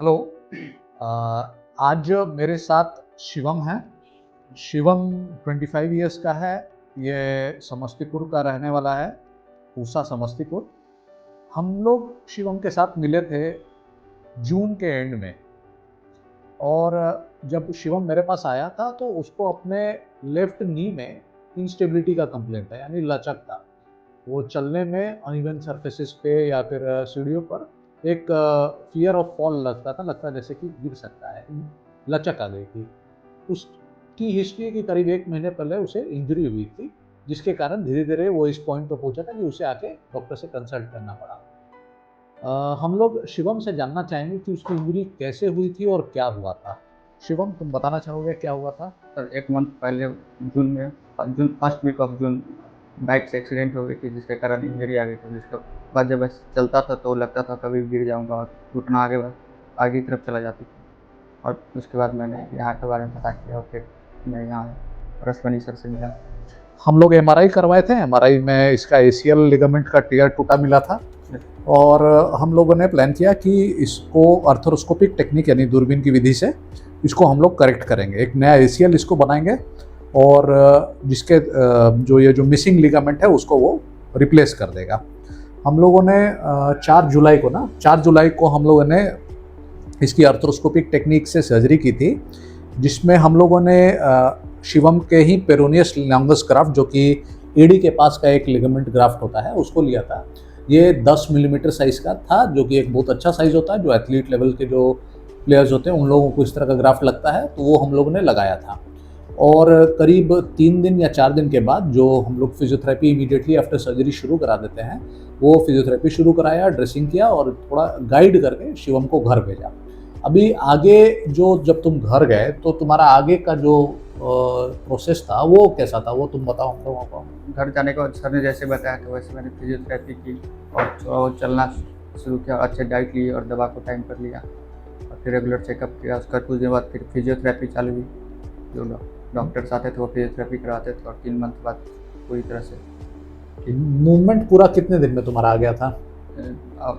Hello. अ, आज मेरे साथ शिवम है। शिवम 25 इयर्स का है। ये समस्तीपुर का रहने वाला है, पूसा समस्तीपुर। हम लोग शिवम के साथ मिले थे जून के एंड में। और जब शिवम मेरे पास आया था तो उसको अपने लेफ्ट नी में इंस्टेबिलिटी का कंप्लेंट है, यानी लचक था। वो चलने में अनइवन सरफेसेस पे या फिर सीढ़ियों पर एक फियर ऑफ फॉल लगता जैसे कि गिर सकता है, लचक आ गई थी। उसकी हिस्ट्री की करीब 1 महीने पहले उसे इंजरी हुई थी, जिसके कारण धीरे धीरे वो इस पॉइंट पर पहुंचा था कि उसे आके डॉक्टर से कंसल्ट करना पड़ा। हम लोग शिवम से जानना चाहेंगे कि उसकी इंजरी कैसे हुई थी और क्या हुआ था। शिवम, तुम बताना चाहोगे क्या हुआ था? सर, 1 मंथ पहले June first week of June bike से एक्सीडेंट हो गई थी, जिसके कारण इंजरी आ गई थी। जिसके बाद जब मैं चलता था तो लगता था कभी गिर जाऊंगा और घुटना आगे की तरफ चला जाती थी। और उसके बाद मैंने यहाँ के बारे में पता किया और फिर मैं यहाँ रसमनी सर से मिला। हम लोग एमआरआई करवाए थे। एमआरआई में इसका एसीएल लिगामेंट का टियर टूटा मिला था। और हम लोगों ने प्लान किया कि इसको अर्थरोस्कोपिक टेक्निक यानी दूरबीन की विधि से इसको हम लोग करेक्ट करेंगे, एक नया एसीएल इसको बनाएंगे और जिसके जो मिसिंग लिगामेंट है उसको वो रिप्लेस कर देगा। हम लोगों ने 4 जुलाई को हम लोगों ने इसकी अर्थरोस्कोपिक टेक्निक से सर्जरी की थी, जिसमें हम लोगों ने शिवम के ही पेरोनियस लॉन्गस ग्राफ्ट, जो कि एडी के पास का एक लिगामेंट ग्राफ्ट होता है, उसको लिया था। ये 10 मिलीमीटर साइज का था, जो कि एक बहुत अच्छा साइज होता है। जो एथलीट लेवल के जो प्लेयर्स होते हैं उन लोगों को इस तरह का ग्राफ्ट लगता है, तो वो हम लोगों ने लगाया था। और करीब 3 दिन या 4 दिन के बाद जो हम लोग फिजियोथेरेपी इमीडिएटली आफ्टर सर्जरी शुरू करा देते हैं, वो फिजियोथेरेपी शुरू कराया, ड्रेसिंग किया और थोड़ा गाइड करके शिवम को घर भेजा। अभी आगे जो जब तुम घर गए तो तुम्हारा आगे का जो प्रोसेस था वो कैसा था, वो तुम बताओ हम लोगों को। घर जाने के बाद सर ने जैसे बताया था वैसे मैंने फिजियोथेरेपी की और थोड़ा बहुत चलना शुरू किया, अच्छे डाइट ली और दवा को टाइम पर लिया और फिर रेगुलर चेकअप किया। उसका कुछ दिन बाद फिर फिजियोथेरेपी चालू हुई। जो डॉक्टर्स आते थे वो फिजियोथेरेपी कराते थे और 3 मंथ बाद पूरी तरह से मूवमेंट पूरा कितने दिन में तुम्हारा आ गया था?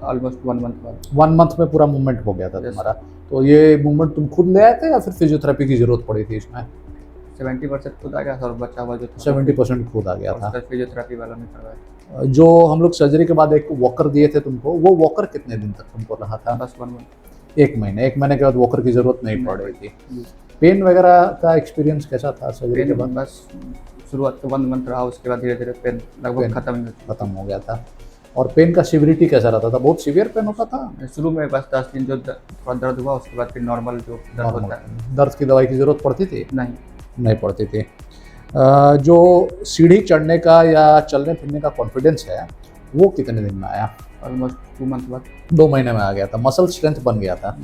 ऑलमोस्ट 1 मंथ बाद। 1 मंथ में पूरा मूवमेंट हो गया था तुम्हारा। तो ये मूवमेंट तुम खुद ले आए थे या फिर फिजियोथेरेपी की जरूरत पड़ी थी इसमें? 70% खुद आ गया था और बचा हुआ जो था 70% खुद आ गया था। फिजियोथेरेपी वाला ने करवाया। जो हम लोग सर्जरी के बाद एक वॉकर दिए थे तुमको, वो वॉकर कितने दिन तक तुमको रहा था? बस 1 मंथ। 1 महीने के बाद वॉकर की जरूरत नहीं पड़ रही थी। पेन वगैरह का एक्सपीरियंस कैसा था सर्जरी के बाद? बस शुरुआत तो 1 मंथ रहा, उसके बाद धीरे धीरे पेन लगभग खत्म हो गया था। और पेन का सीवियरिटी कैसा रहता था? बहुत सीवियर पेन होता था? शुरू में बस 10 दिन जो थोड़ा दर्द हुआ, उसके बाद फिर नॉर्मल जो दर्द होता है। दर्द की दवाई की जरूरत पड़ती थी? नहीं पड़ती थी। जो सीढ़ी चढ़ने का या चलने फिरने का कॉन्फिडेंस है वो कितने दिन में आया? ऑलमोस्ट 2 मंथ बाद। 2 महीने में आ गया था, मसल स्ट्रेंथ बन गया था।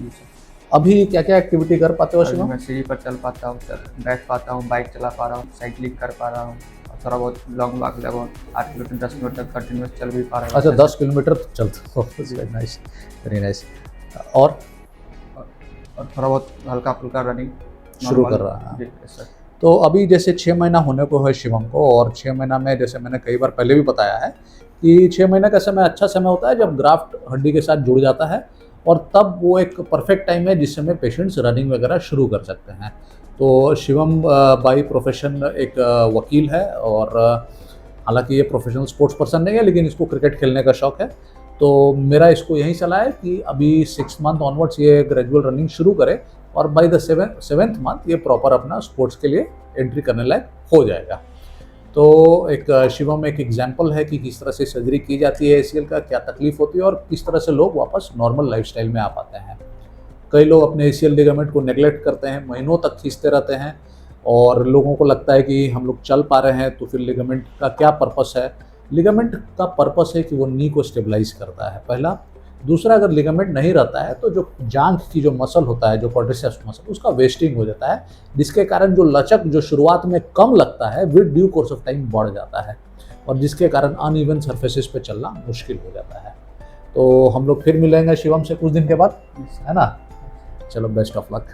अभी क्या क्या एक्टिविटी कर पाते हो शिवम? मैं सीढ़ी पर चल पाता हूँ, बैठ पाता हूँ, बाइक चला पा रहा हूँ, साइकिलिंग कर पा रहा हूँ और थोड़ा बहुत लॉन्ग वॉक लगभग 8 किलोमीटर 10 किलोमीटर तक कंटिन्यूस चल भी पा रहा हूँ। अच्छा, 10 किलोमीटर चलते हो? Nice, very nice. और थोड़ा बहुत हल्का फुल्का रनिंग शुरू कर रहा है। तो अभी जैसे 6 महीना होने को है शिवम को, और 6 महीना में जैसे मैंने कई बार पहले भी बताया है कि 6 महीने का समय अच्छा समय होता है जब ग्राफ्ट हड्डी के साथ जुड़ जाता है, और तब वो एक परफेक्ट टाइम है जिस समय पेशेंट्स रनिंग वगैरह शुरू कर सकते हैं। तो शिवम बाई प्रोफेशन एक वकील है, और हालांकि ये प्रोफेशनल स्पोर्ट्स पर्सन नहीं है, लेकिन इसको क्रिकेट खेलने का शौक है। तो मेरा इसको यही सलाह है कि अभी 6 मंथ ऑनवर्ड्स ये ग्रेजुअल रनिंग शुरू करे, और बाय द 7th मंथ ये प्रॉपर अपना स्पोर्ट्स के लिए एंट्री करने लायक हो जाएगा। तो एक शिवम एक एग्जाम्पल है कि किस तरह से सर्जरी की जाती है एसीएल का, क्या तकलीफ होती है और किस तरह से लोग वापस नॉर्मल लाइफस्टाइल में आ पाते हैं। कई लोग अपने एसीएल लिगामेंट को नेग्लेक्ट करते हैं, महीनों तक खींचते रहते हैं, और लोगों को लगता है कि हम लोग चल पा रहे हैं तो फिर लिगामेंट का क्या पर्पस है। लिगामेंट का पर्पस है कि वो नी को स्टेबलाइज करता है, पहला। दूसरा, अगर लिगामेंट नहीं रहता है तो जो जांघ की जो मसल होता है, जो क्वाड्रिसेप्स मसल, उसका वेस्टिंग हो जाता है, जिसके कारण जो लचक जो शुरुआत में कम लगता है with due course of time बढ़ जाता है, और जिसके कारण अनइवन सरफेसेस पे चलना मुश्किल हो जाता है। तो हम लोग फिर मिलेंगे शिवम से कुछ दिन के बाद, है ना? चलो, बेस्ट ऑफ लक।